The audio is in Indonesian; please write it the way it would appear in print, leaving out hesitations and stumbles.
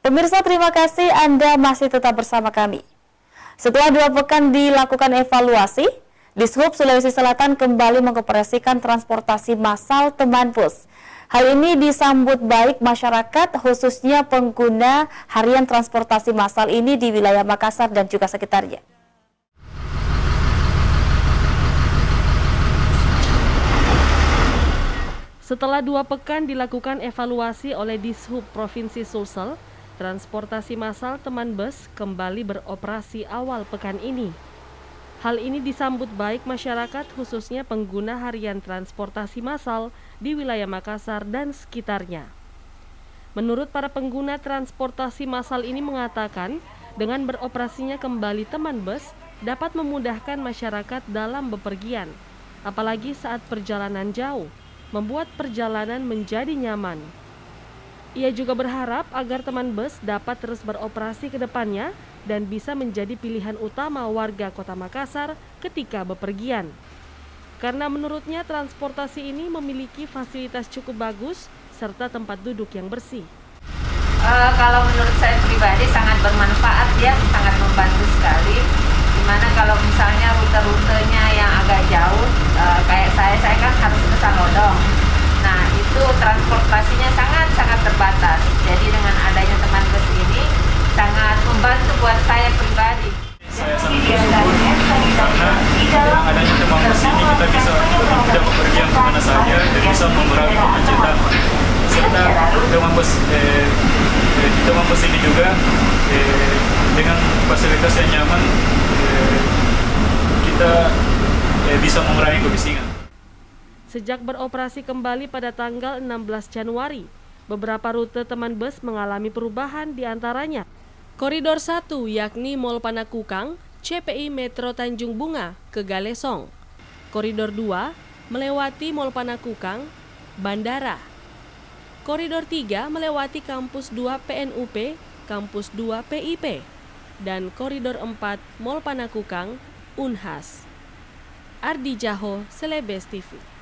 Pemirsa, terima kasih Anda masih tetap bersama kami. Setelah 2 pekan dilakukan evaluasi, Dishub Sulawesi Selatan kembali mengoperasikan transportasi massal Teman Bus. Hal ini disambut baik masyarakat, khususnya pengguna harian transportasi massal ini di wilayah Makassar dan juga sekitarnya. Setelah 2 pekan dilakukan evaluasi oleh Dishub Provinsi Sulsel, transportasi massal Teman Bus kembali beroperasi awal pekan ini. Hal ini disambut baik masyarakat, khususnya pengguna harian transportasi massal di wilayah Makassar dan sekitarnya. Menurut para pengguna transportasi massal ini mengatakan, dengan beroperasinya kembali Teman Bus dapat memudahkan masyarakat dalam bepergian, apalagi saat perjalanan jauh, membuat perjalanan menjadi nyaman. Ia juga berharap agar Teman Bus dapat terus beroperasi ke depannya dan bisa menjadi pilihan utama warga Kota Makassar ketika bepergian. Karena menurutnya transportasi ini memiliki fasilitas cukup bagus serta tempat duduk yang bersih. Kalau menurut saya pribadi sangat bermanfaat ya, sangat membantu sekali. Dimana kalau misalnya rute-rutenya yang agak jauh, kayak saya kan harus ke Salodong. Nah itu transportasinya sangat terbatas. Jadi dengan adanya Teman Bus ini sangat membantu buat saya pribadi. Saya sangat bersyukur karena dengan adanya Teman Bus ini kita bisa lebih mudah bepergian kemana saja dan bisa mengurangi kemacetan. Serta Teman Bus ini juga dengan fasilitas yang nyaman kita bisa mengurangi kebisingan. Sejak beroperasi kembali pada tanggal 16 Januari, beberapa rute Teman Bus mengalami perubahan, diantaranya Koridor 1 yakni Mall Panakukang, CPI Metro Tanjung Bunga ke Galesong. Koridor 2 melewati Mall Panakukang, Bandara. Koridor 3 melewati Kampus 2 PNUP, Kampus 2 PIP. Dan Koridor 4 Mall Panakukang, Unhas. Ardi Jaho, Celebes TV.